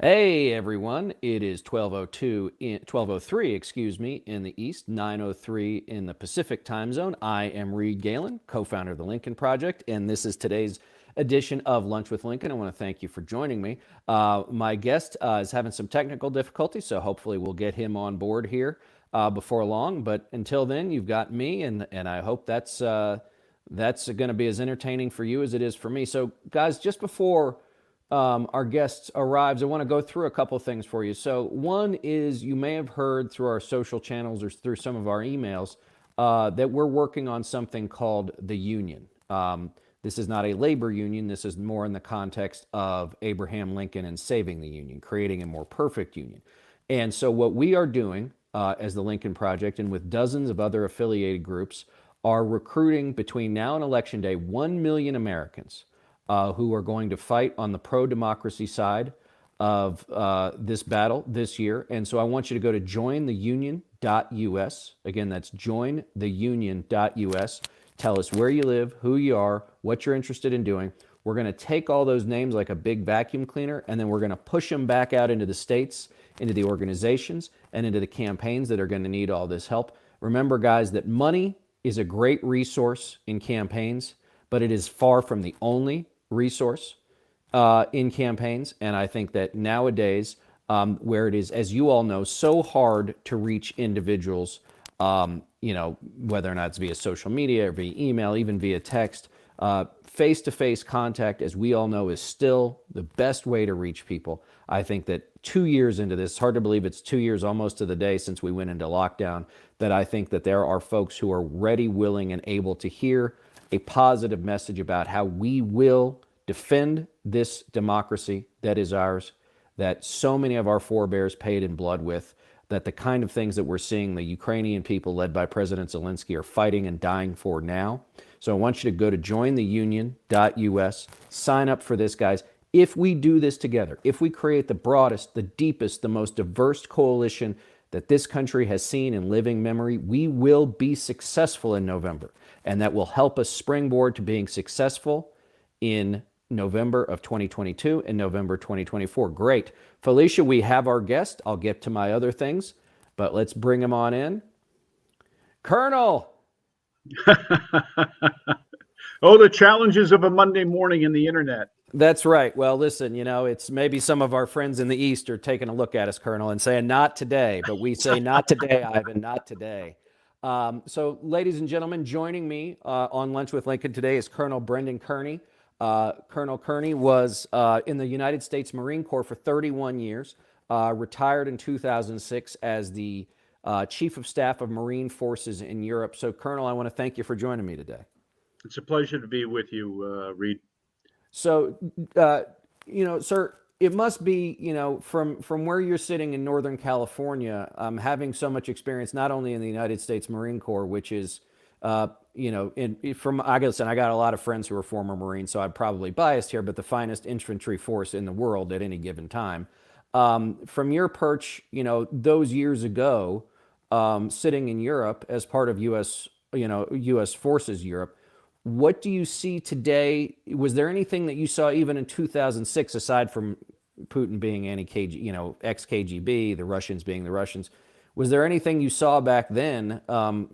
Hey everyone, it is 12:03, excuse me, in the East, 9:03 in the Pacific time zone. I am Reed Galen, co-founder of the Lincoln Project, and this is today's edition of Lunch with Lincoln. I want to thank you for joining me. My guest is having some technical difficulties, so hopefully we'll get him on board here before long. But until then, you've got me, and I hope that's going to be as entertaining for you as it is for me. So, guys, just before our guest arrives, I want to go through a couple of things for you. So one is, you may have heard through our social channels or through some of our emails that we're working on something called the Union. This is not a labor union. This is more in the context of Abraham Lincoln and saving the Union, creating a more perfect union. And so what we are doing as the Lincoln Project, and with dozens of other affiliated groups, are recruiting between now and Election Day 1 million Americans who are going to fight on the pro-democracy side of this battle this year. And so I want you to go to jointheunion.us. Again, that's jointheunion.us. Tell us where you live, who you are, what you're interested in doing. We're going to take all those names like a big vacuum cleaner, and then we're going to push them back out into the states, into the organizations, and into the campaigns that are going to need all this help. Remember, guys, that money is a great resource in campaigns, but it is far from the only resource in campaigns. And I think that nowadays, where it is, as you all know, so hard to reach individuals, whether or not it's via social media or via email, even via text, face-to-face contact, as we all know, is still the best way to reach people. I think that 2 years into this, it's hard to believe it's 2 years almost to the day since we went into lockdown, that I think that there are folks who are ready, willing, and able to hear a positive message about how we will defend this democracy that is ours, that so many of our forebears paid in blood with, that the kind of things that we're seeing the Ukrainian people led by President Zelensky are fighting and dying for now. So I want you to go to jointheunion.us, sign up for this, guys. If we do this together, if we create the broadest, the deepest, the most diverse coalition that this country has seen in living memory, we will be successful in November. And that will help us springboard to being successful in November of 2022 and November 2024. Great. Felicia, we have our guest. I'll get to my other things, but let's bring him on in. Colonel. Oh, the challenges of a Monday morning in the internet. That's right. Well, listen, it's maybe some of our friends in the East are taking a look at us, Colonel, and saying, not today, but we say, not today, Ivan, not today. So, ladies and gentlemen, joining me on Lunch with Lincoln today is Colonel Brendan Kearney. Colonel Kearney was in the United States Marine Corps for 31 years, retired in 2006 as the Chief of Staff of Marine Forces in Europe. So, Colonel, I want to thank you for joining me today. It's a pleasure to be with you, Reed. So, sir, it must be, from where you're sitting in Northern California, having so much experience, not only in the United States Marine Corps, which is, I guess, and I got a lot of friends who are former Marines, so I'm probably biased here, but the finest infantry force in the world at any given time. From your perch, those years ago, sitting in Europe as part of U.S. Forces Europe, what do you see today? Was there anything that you saw even in 2006, aside from Putin being ex-KGB, the Russians being the Russians? Was there anything you saw back then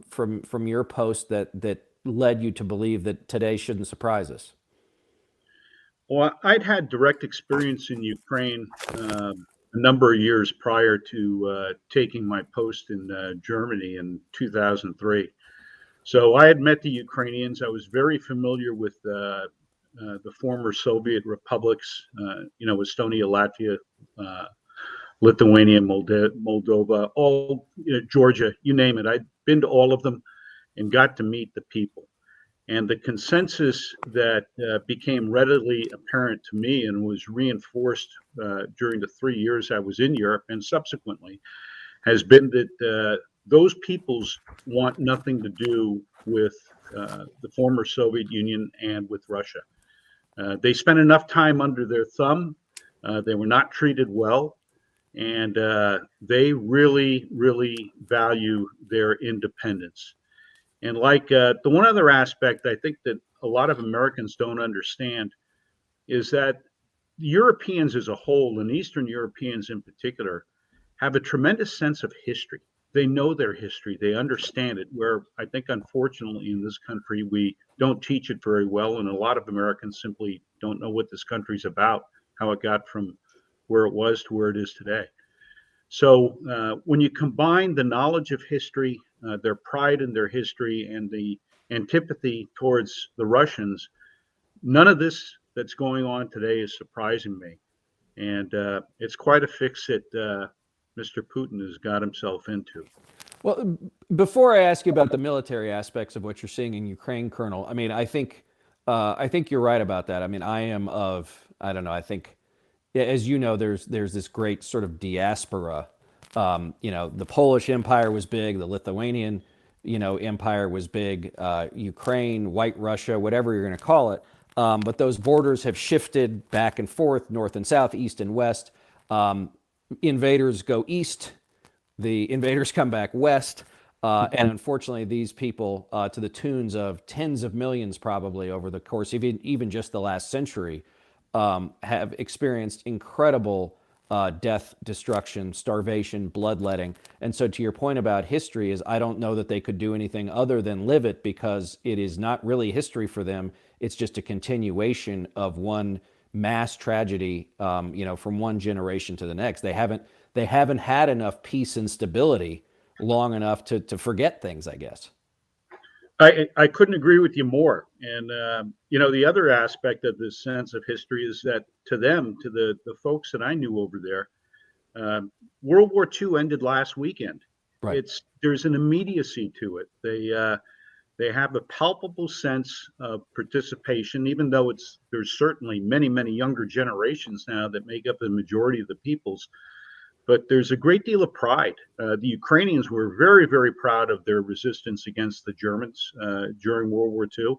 from your post that led you to believe that today shouldn't surprise us? Well, I'd had direct experience in Ukraine a number of years prior to taking my post in Germany in 2003. So I had met the Ukrainians. I was very familiar with the former Soviet republics, Estonia, Latvia, Lithuania, Moldova, all, Georgia, you name it. I'd been to all of them and got to meet the people. And the consensus that became readily apparent to me and was reinforced during the 3 years I was in Europe and subsequently has been that those peoples want nothing to do with the former Soviet Union and with Russia. They spent enough time under their thumb. They were not treated well. And they really, really value their independence. And like the one other aspect I think that a lot of Americans don't understand is that Europeans as a whole, and Eastern Europeans in particular, have a tremendous sense of history. They know their history. They understand it, where I think, unfortunately, in this country, we don't teach it very well. And a lot of Americans simply don't know what this country's about, how it got from where it was to where it is today. So when you combine the knowledge of history, their pride in their history, and the antipathy towards the Russians, none of this that's going on today is surprising me. And it's quite a fix that Mr. Putin has got himself into. Well, before I ask you about the military aspects of what you're seeing in Ukraine, Colonel, I mean, I think you're right about that. I mean, I don't know. I think, as you know, there's this great sort of diaspora. The Polish Empire was big, the Lithuanian, empire was big, Ukraine, White Russia, whatever you're going to call it. But those borders have shifted back and forth, north and south, east and west. Invaders go east, the invaders come back west. And unfortunately, these people, to the tunes of tens of millions, probably over the course of even just the last century, have experienced incredible death, destruction, starvation, bloodletting. And so, to your point about history, is I don't know that they could do anything other than live it, because it is not really history for them. It's just a continuation of one mass tragedy, from one generation to the next. They haven't had enough peace and stability long enough to forget things, I guess. I couldn't agree with you more. And, the other aspect of this sense of history is that to them, to the folks that I knew over there, World War II ended last weekend. Right. There's an immediacy to it. They have a palpable sense of participation, even though there's certainly many, many younger generations now that make up the majority of the peoples. But there's a great deal of pride. The Ukrainians were very, very proud of their resistance against the Germans during World War II.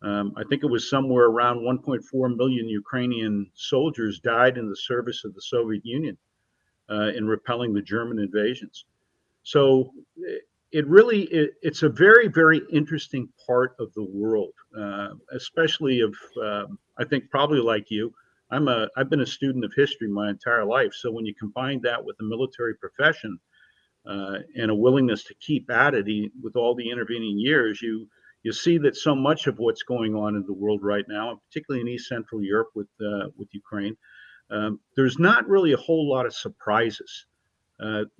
I think it was somewhere around 1.4 million Ukrainian soldiers died in the service of the Soviet Union in repelling the German invasions. So it's a very, very interesting part of the world, especially I think probably like you. I've been a student of history my entire life. So when you combine that with the military profession and a willingness to keep at it with all the intervening years, you see that so much of what's going on in the world right now, and particularly in East Central Europe with Ukraine, there's not really a whole lot of surprises.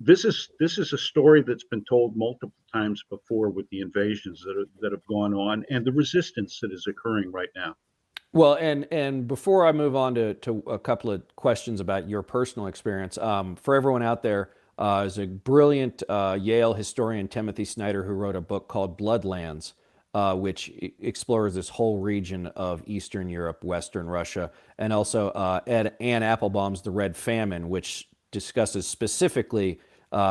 This is a story that's been told multiple times before with the invasions that have gone on and the resistance that is occurring right now. Well, and before I move on to a couple of questions about your personal experience, for everyone out there, is a brilliant Yale historian, Timothy Snyder, who wrote a book called Bloodlands, which explores this whole region of Eastern Europe, Western Russia, and also Ann Applebaum's The Red Famine, which discusses specifically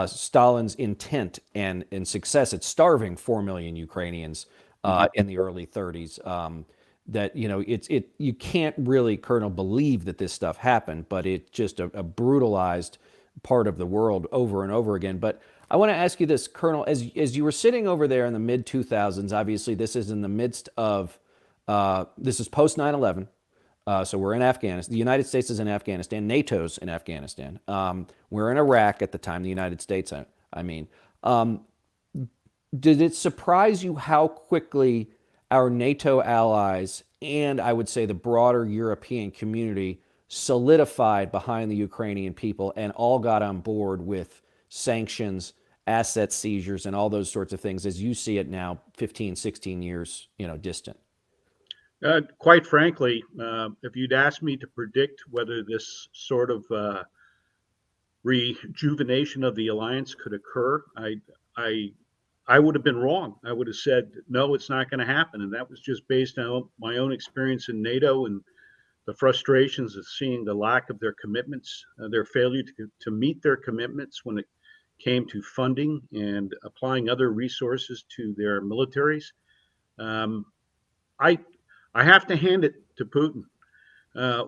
Stalin's intent and success at starving 4 million Ukrainians in the early 30s. That you can't really, Colonel, believe that this stuff happened, but it's just a brutalized part of the world over and over again. But I want to ask you this, Colonel, as you were sitting over there in the mid 2000s, obviously this is in the midst of this is post 9/11. So we're in Afghanistan. The United States is in Afghanistan. NATO's in Afghanistan. We're in Iraq at the time. The United States, I mean, did it surprise you how quickly our NATO allies and I would say the broader European community solidified behind the Ukrainian people and all got on board with sanctions, asset seizures, and all those sorts of things as you see it now, 15, 16 years, distant? Quite frankly, if you'd asked me to predict whether this sort of rejuvenation of the alliance could occur, I would have been wrong. I would have said, no, it's not going to happen. And that was just based on my own experience in NATO and the frustrations of seeing the lack of their commitments, their failure to meet their commitments when it came to funding and applying other resources to their militaries. I have to hand it to Putin.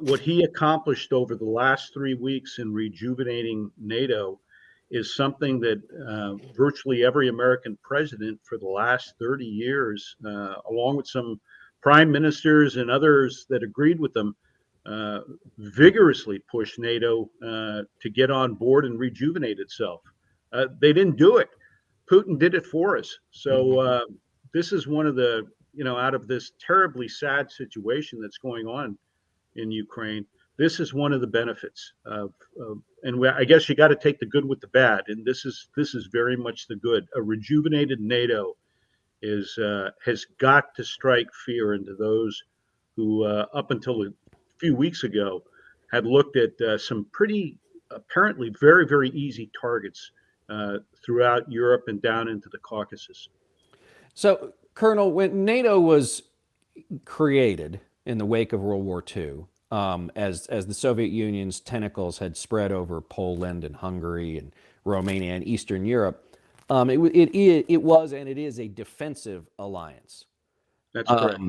What he accomplished over the last 3 weeks in rejuvenating NATO is something that virtually every American president for the last 30 years, along with some prime ministers and others that agreed with them, vigorously pushed NATO to get on board and rejuvenate itself. They didn't do it. Putin did it for us. So this is one of the, out of this terribly sad situation that's going on in Ukraine, this is one of the benefits and I guess you got to take the good with the bad. And this is very much the good. A rejuvenated NATO has got to strike fear into those who, up until a few weeks ago, had looked at some pretty apparently very, very easy targets throughout Europe and down into the Caucasus. So, Colonel, when NATO was created in the wake of World War II, as the Soviet Union's tentacles had spread over Poland and Hungary and Romania and Eastern Europe, it was and it is a defensive alliance. That's correct.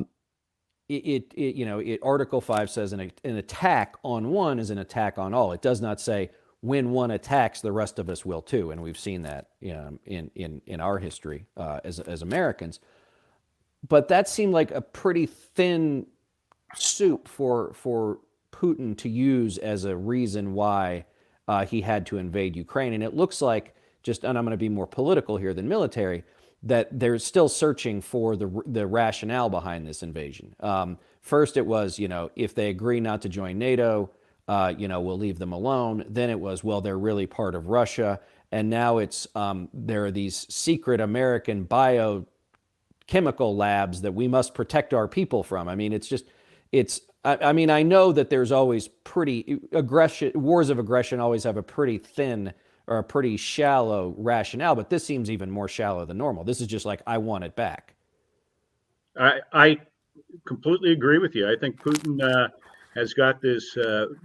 Article 5 says an attack on one is an attack on all. It does not say when one attacks, the rest of us will too, and we've seen that in our history as Americans. But that seemed like a pretty thin soup for Putin to use as a reason why he had to invade Ukraine. And it looks like, and I'm going to be more political here than military, that they're still searching for the rationale behind this invasion. First it was, if they agree not to join NATO, we'll leave them alone. Then it was, well, they're really part of Russia. And now it's, there are these secret American biochemical labs that we must protect our people from. I mean, I know that there's always wars of aggression always have a pretty thin or a pretty shallow rationale, but this seems even more shallow than normal. This is just like, I want it back. I completely agree with you. I think Putin has got this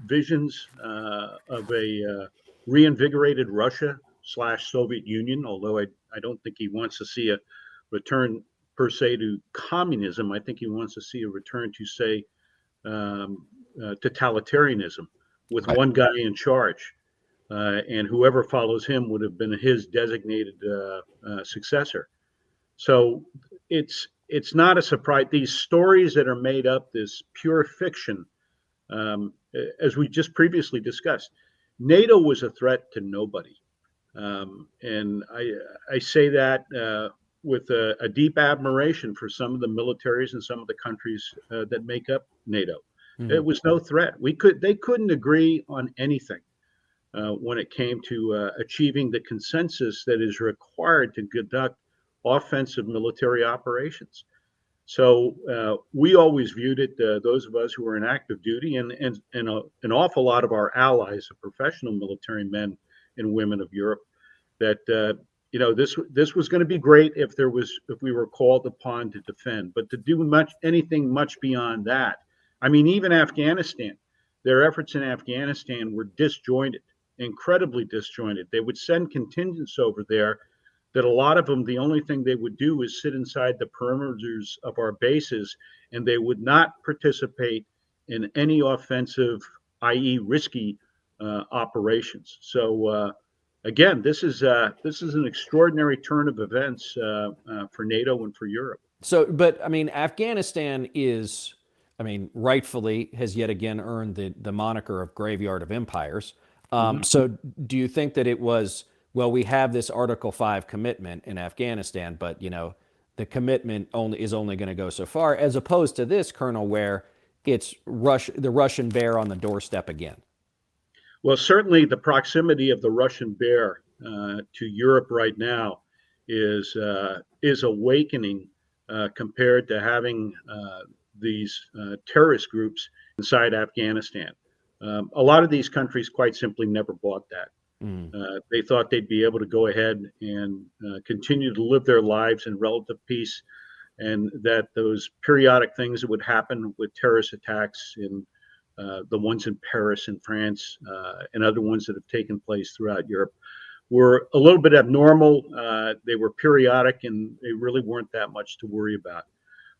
visions of a reinvigorated Russia / Soviet Union, although I don't think he wants to see a return per se to communism. I think he wants to see a return to, say, totalitarianism with one guy in charge. And whoever follows him would have been his designated successor. So it's not a surprise. These stories that are made up, this pure fiction, as we just previously discussed, NATO was a threat to nobody. And I say that with a deep admiration for some of the militaries and some of the countries that make up NATO. Mm-hmm. It was no threat. They couldn't agree on anything. When it came to achieving the consensus that is required to conduct offensive military operations. So we always viewed it, those of us who were in active duty and an awful lot of our allies, the professional military men and women of Europe, that this was going to be great if we were called upon to defend, but to do anything much beyond that. I mean, even Afghanistan, their efforts in Afghanistan were disjointed. Incredibly disjointed. They would send contingents over there that a lot of them, the only thing they would do is sit inside the perimeters of our bases, and they would not participate in any offensive, i.e. risky operations. So again, this is an extraordinary turn of events for NATO and for Europe. So, but I mean, Afghanistan rightfully has yet again earned the moniker of Graveyard of Empires. So do you think that it was, well, we have this Article 5 commitment in Afghanistan, but, the commitment is only going to go so far, as opposed to this, Colonel, where it's the Russian bear on the doorstep again? Well, certainly the proximity of the Russian bear to Europe right now is awakening compared to having these terrorist groups inside Afghanistan. A lot of these countries quite simply never bought that. They thought they'd be able to go ahead and continue to live their lives in relative peace, and that those periodic things that would happen with terrorist attacks in the ones in Paris and France and other ones that have taken place throughout Europe were a little bit abnormal. They were periodic, and they really weren't that much to worry about.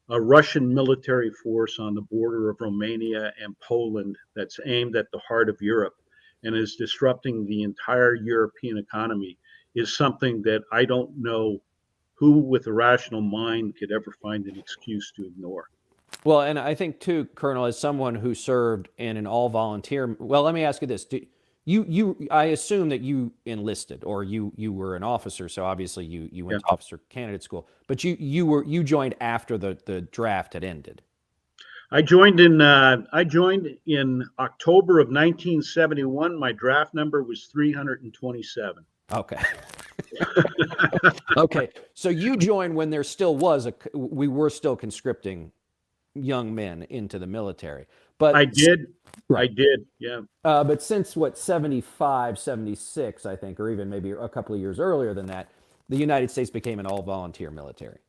A Russian military force on the border of Romania and Poland that's aimed at the heart of Europe and is disrupting the entire European economy is something that I don't know who with a rational mind could ever find an excuse to ignore. Well, and I think too, Colonel, as someone who served in an all-volunteer, well, let me ask you this: I assume that you enlisted, or you were an officer, so obviously you Yeah. went to officer candidate school, but you joined after the draft had ended. I joined in October of 1971. My draft number was 327. Okay. Okay. So you joined when there still was we were still conscripting young men into the military. I But did. I right. did. Yeah. But since what, 75, 76, I think, or even maybe a couple of years earlier than that, the United States became an all volunteer military.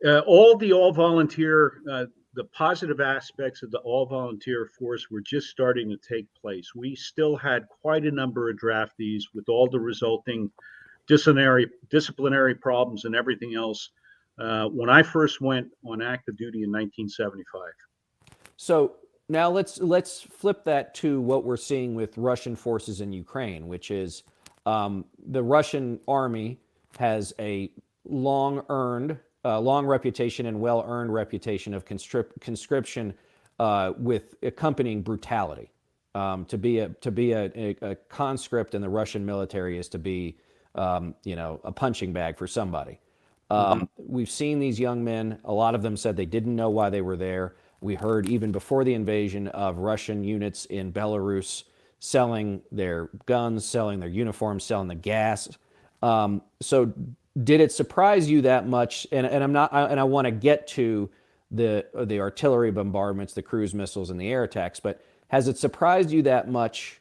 All volunteer, the positive aspects of the all volunteer force were just starting to take place. We still had quite a number of draftees with all the resulting disciplinary problems and everything else when I first went on active duty in 1975. So now let's flip that to what we're seeing with Russian forces in Ukraine, which is the Russian army has a long reputation and well-earned reputation of conscription with accompanying brutality. To be a conscript in the Russian military is to be a punching bag for somebody. We've seen these young men. A lot of them said they didn't know why they were there. We heard even before the invasion of Russian units in Belarus selling their guns, selling their uniforms, selling the gas. So, did it surprise you that much? And I want to get to the artillery bombardments, the cruise missiles, and the air attacks. But has it surprised you that much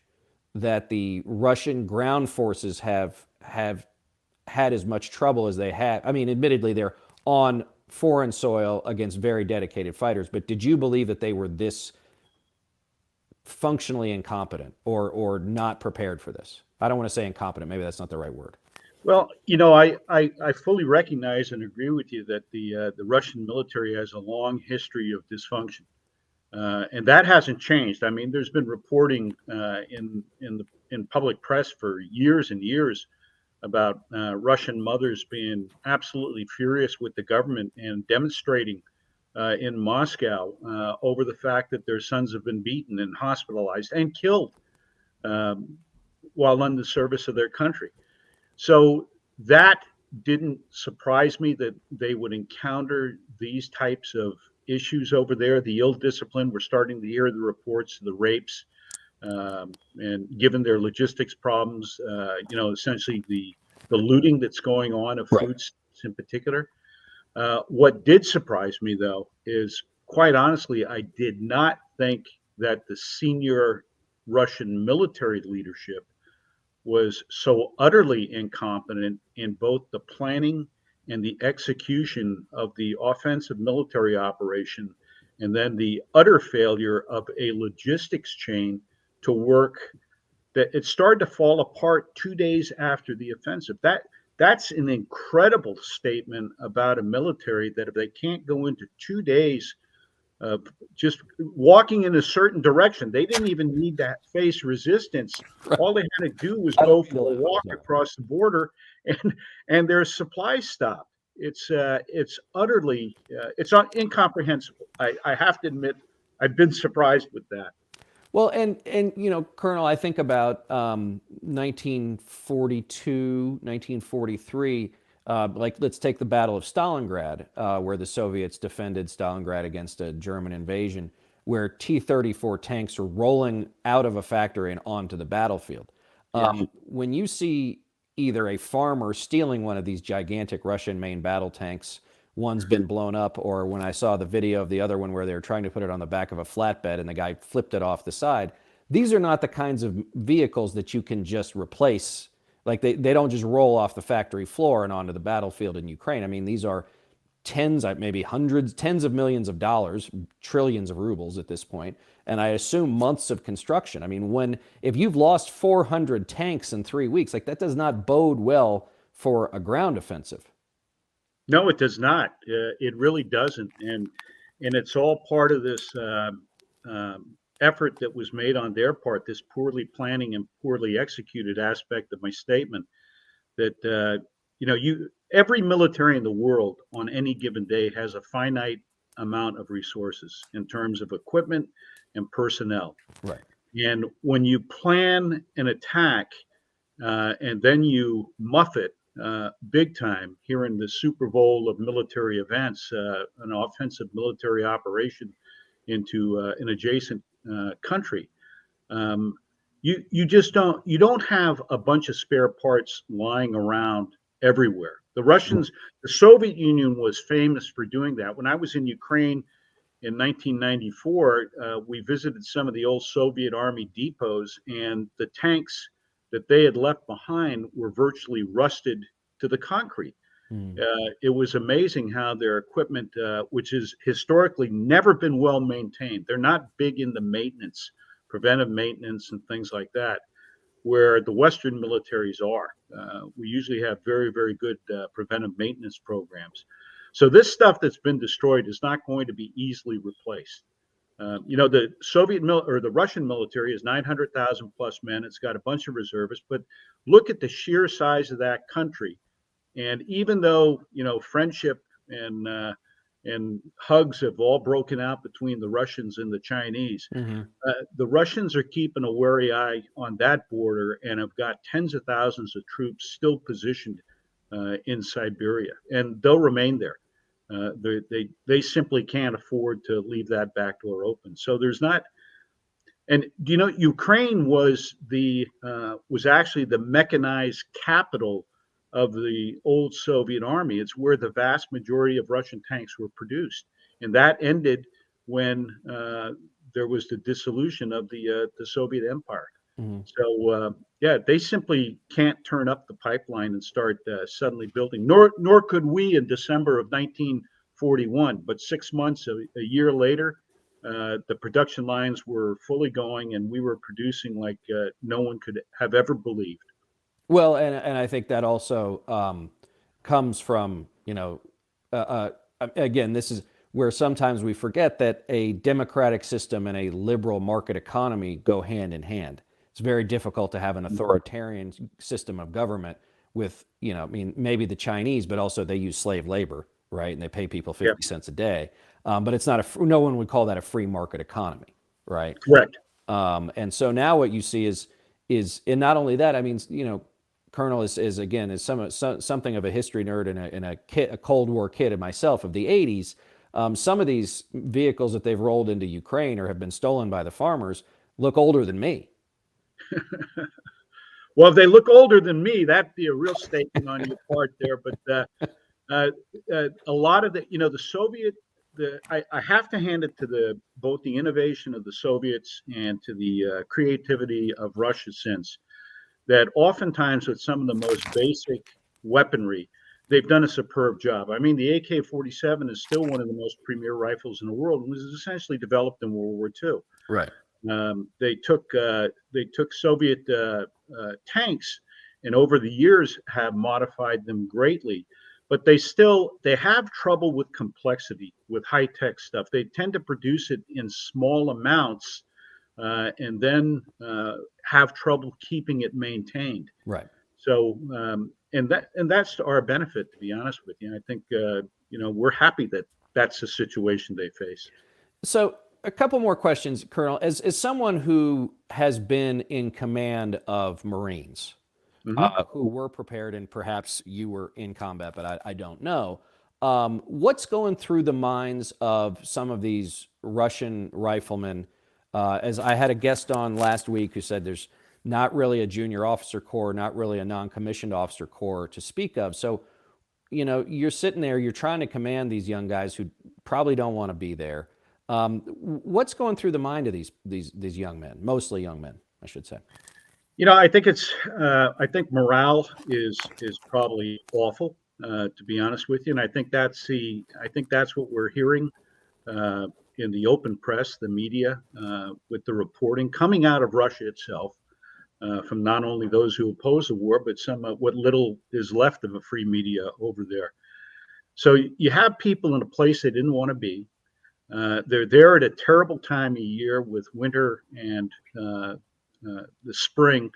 that the Russian ground forces have had as much trouble as they have? I mean, admittedly, they're on foreign soil against very dedicated fighters, but did you believe that they were this functionally incompetent or not prepared for this? I don't want to say incompetent. Maybe that's not the right word. Well, I fully recognize and agree with you that the Russian military has a long history of dysfunction, and that hasn't changed. I mean, there's been reporting in public press for years and years about Russian mothers being absolutely furious with the government and demonstrating in Moscow over the fact that their sons have been beaten and hospitalized and killed um, while in the service of their country. So that didn't surprise me that they would encounter these types of issues over there. The ill discipline, we're starting to hear the reports of the rapes, and given their logistics problems, essentially the looting that's going on of Right. food in particular. What did surprise me, though, is quite honestly, I did not think that the senior Russian military leadership was so utterly incompetent in both the planning and the execution of the offensive military operation, and then the utter failure of a logistics chain to work, that it started to fall apart 2 days after the offensive. That's an incredible statement about a military that if they can't go into 2 days of just walking in a certain direction, they didn't even need to face resistance. All they had to do was I go don't mean to for a laugh. walk Sorry. across the border, and their supply stopped. It's utterly it's incomprehensible. I have to admit, I've been surprised with that. Well, and Colonel, I think about 1942, 1943. Like, let's take the Battle of Stalingrad, where the Soviets defended Stalingrad against a German invasion, where T-34 tanks are rolling out of a factory and onto the battlefield. Yes. When you see either a farmer stealing one of these gigantic Russian main battle tanks, one's been blown up, or when I saw the video of the other one where they were trying to put it on the back of a flatbed and the guy flipped it off the side, these are not the kinds of vehicles that you can just replace. Like, they don't just roll off the factory floor and onto the battlefield in Ukraine. I mean, these are tens, maybe hundreds, tens of millions of dollars, trillions of rubles at this point, and I assume months of construction. I mean, if you've lost 400 tanks in 3 weeks, like, that does not bode well for a ground offensive. No, it does not. It really doesn't, and it's all part of this effort that was made on their part. This poorly planning and poorly executed aspect of my statement. That every military in the world on any given day has a finite amount of resources in terms of equipment and personnel. Right. And when you plan an attack and then you muff it big time here in the Super Bowl of military events, an offensive military operation into an adjacent country, you just don't have a bunch of spare parts lying around everywhere. The Soviet Union was famous for doing that. When I was in Ukraine in 1994, we visited some of the old Soviet Army depots, and the tanks that they had left behind were virtually rusted to the concrete. It was amazing how their equipment, which has historically never been well maintained, they're not big into maintenance, preventive maintenance, and things like that, where the Western militaries are. We usually have very, very good preventive maintenance programs. So this stuff that's been destroyed is not going to be easily replaced. The the Russian military is 900,000 plus men. It's got a bunch of reservists, but look at the sheer size of that country. And even though, friendship and hugs have all broken out between the Russians and the Chinese, the Russians are keeping a wary eye on that border and have got tens of thousands of troops still positioned in Siberia, and they'll remain there. They simply can't afford to leave that back door open. So there's not. And Ukraine was actually the mechanized capital of the old Soviet army. It's where the vast majority of Russian tanks were produced, and that ended when there was the dissolution of the Soviet Empire. So they simply can't turn up the pipeline and start suddenly building. Nor could we in December of 1941. But 6 months, a year later, the production lines were fully going, and we were producing like no one could have ever believed. Well, and I think that also comes from, again, this is where sometimes we forget that a democratic system and a liberal market economy go hand in hand. It's very difficult to have an authoritarian system of government with, maybe the Chinese, but also they use slave labor, right? And they pay people 50 cents a day. But it's not no one would call that a free market economy, right? Correct. And so now what you see is, and not only that, I mean, Colonel is something of a history nerd and a Cold War kid of myself of the 80s. Some of these vehicles that they've rolled into Ukraine or have been stolen by the farmers look older than me. Well, if they look older than me, that'd be a real statement on your part there. But a lot of the Soviet, I have to hand it to both the innovation of the Soviets and to the creativity of Russia since, that oftentimes with some of the most basic weaponry, they've done a superb job. I mean, the AK-47 is still one of the most premier rifles in the world and was essentially developed in World War II. Right. They took Soviet tanks, and over the years have modified them greatly, but they have trouble with complexity, with high-tech stuff. They tend to produce it in small amounts and then have trouble keeping it maintained. Right. So and that's to our benefit, to be honest with you. I think we're happy that that's the situation they face. So a couple more questions, Colonel. As someone who has been in command of Marines, who were prepared, and perhaps you were in combat, but I don't know. What's going through the minds of some of these Russian riflemen? As I had a guest on last week who said there's not really a junior officer corps, not really a non-commissioned officer corps to speak of. So, you're sitting there, you're trying to command these young guys who probably don't want to be there. What's going through the mind of these young men, mostly young men, I should say? I think I think morale is probably awful, to be honest with you, and I think that's what we're hearing in the open press, the media, with the reporting coming out of Russia itself, from not only those who oppose the war, but some of what little is left of a free media over there. So you have people in a place they didn't want to be. They're there at a terrible time of year with winter and the spring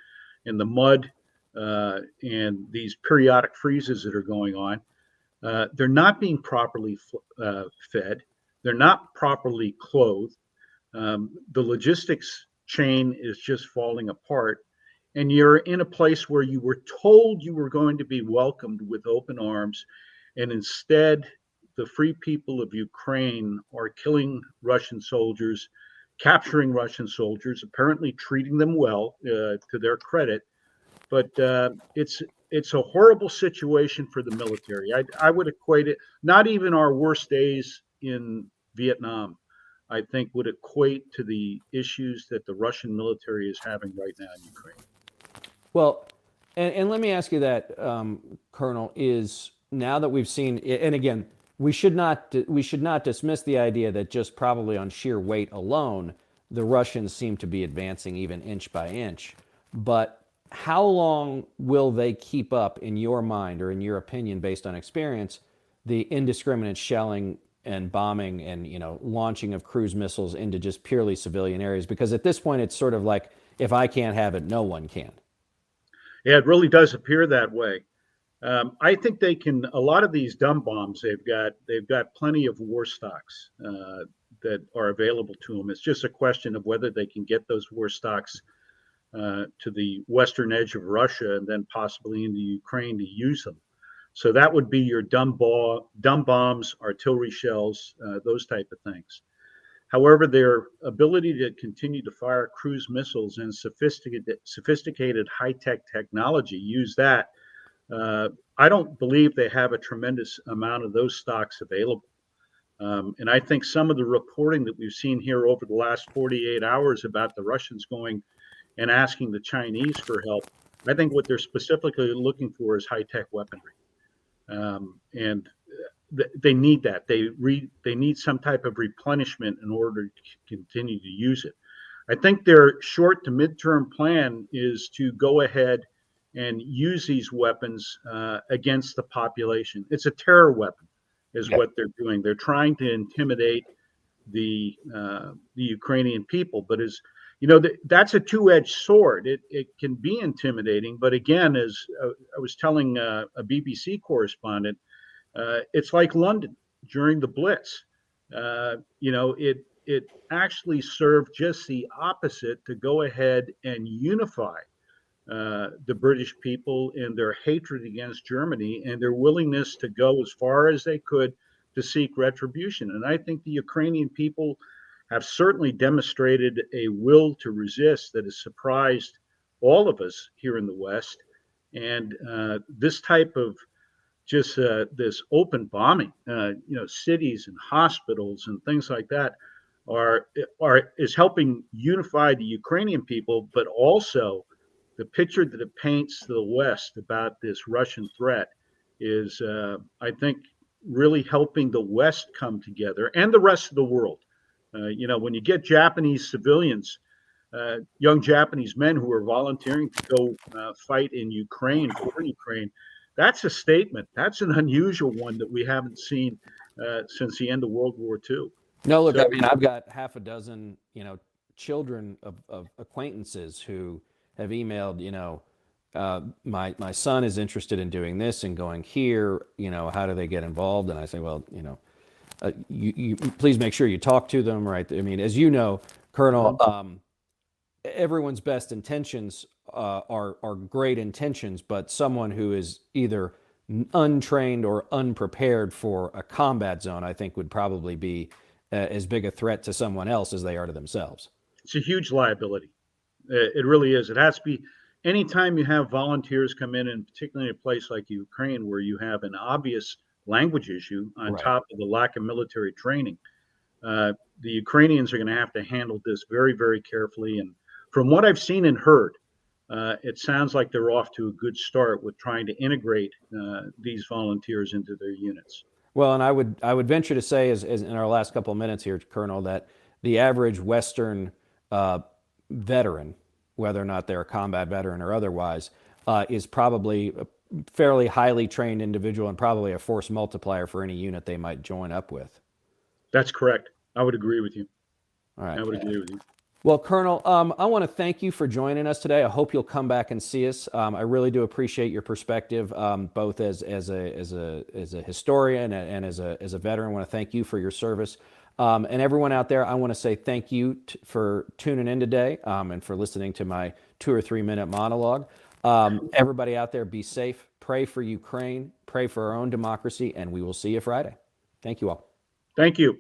and the mud and these periodic freezes that are going on. They're not being properly fed. They're not properly clothed. The logistics chain is just falling apart. And you're in a place where you were told you were going to be welcomed with open arms. And instead, the free people of Ukraine are killing Russian soldiers, capturing Russian soldiers, apparently treating them well, to their credit. But it's a horrible situation for the military. I would equate it, not even our worst days in Vietnam, I think would equate to the issues that the Russian military is having right now in Ukraine. Well, and let me ask you that, Colonel, is now that we've seen, and again, we should not dismiss the idea that just probably on sheer weight alone, the Russians seem to be advancing even inch by inch. But how long will they keep up, in your mind or in your opinion, based on experience, the indiscriminate shelling and bombing and launching of cruise missiles into just purely civilian areas? Because at this point, it's sort of like, if I can't have it, no one can. Yeah, it really does appear that way. I think they can. A lot of these dumb bombs, they've got plenty of war stocks that are available to them. It's just a question of whether they can get those war stocks to the western edge of Russia and then possibly into Ukraine to use them. So that would be your dumb bombs, artillery shells, those type of things. However, their ability to continue to fire cruise missiles and sophisticated high-tech technology, use that. I don't believe they have a tremendous amount of those stocks available. And I think some of the reporting that we've seen here over the last 48 hours about the Russians going and asking the Chinese for help, I think what they're specifically looking for is high-tech weaponry. And they need that. They need some type of replenishment in order to continue to use it. I think their short to midterm plan is to go ahead and use these weapons against the population. It's a terror weapon, is what they're doing. They're trying to intimidate the Ukrainian people, but that's a two-edged sword. It can be intimidating, but again, as I was telling a BBC correspondent, it's like London during the Blitz. It actually served just the opposite, to go ahead and unify the British people in their hatred against Germany and their willingness to go as far as they could to seek retribution. And I think the Ukrainian people have certainly demonstrated a will to resist that has surprised all of us here in the West. And this type of just this open bombing, cities and hospitals and things like that is helping unify the Ukrainian people, but also the picture that it paints to the West about this Russian threat is, I think, really helping the West come together and the rest of the world. When you get Japanese civilians, young Japanese men who are volunteering to go fight in Ukraine, for Ukraine, that's a statement. That's an unusual one that we haven't seen since the end of World War II. No, look, I mean, I've got half a dozen, children of acquaintances who have emailed, my son is interested in doing this and going here, how do they get involved? And I say, well, you please make sure you talk to them, right? I mean, as you know, Colonel, everyone's best intentions are great intentions, but someone who is either untrained or unprepared for a combat zone, I think, would probably be as big a threat to someone else as they are to themselves. It's a huge liability. It really is. It has to be. Anytime you have volunteers come in, and particularly in a place like Ukraine, where you have an obvious language issue on top of the lack of military training, the Ukrainians are going to have to handle this very, very carefully. And from what I've seen and heard, it sounds like they're off to a good start with trying to integrate these volunteers into their units. Well, and I would venture to say, as in our last couple of minutes here, Colonel, that the average Western veteran, whether or not they're a combat veteran or otherwise, is probably a fairly highly trained individual and probably a force multiplier for any unit they might join up with. That's correct. I would agree with you. All right. I would agree with you. Well, Colonel, I want to thank you for joining us today. I hope you'll come back and see us. I really do appreciate your perspective, both as a historian and as a veteran. I want to thank you for your service. And everyone out there, I want to say thank you for tuning in today and for listening to my 2 or 3 minute monologue. Everybody out there, be safe. Pray for Ukraine. Pray for our own democracy. And we will see you Friday. Thank you all. Thank you.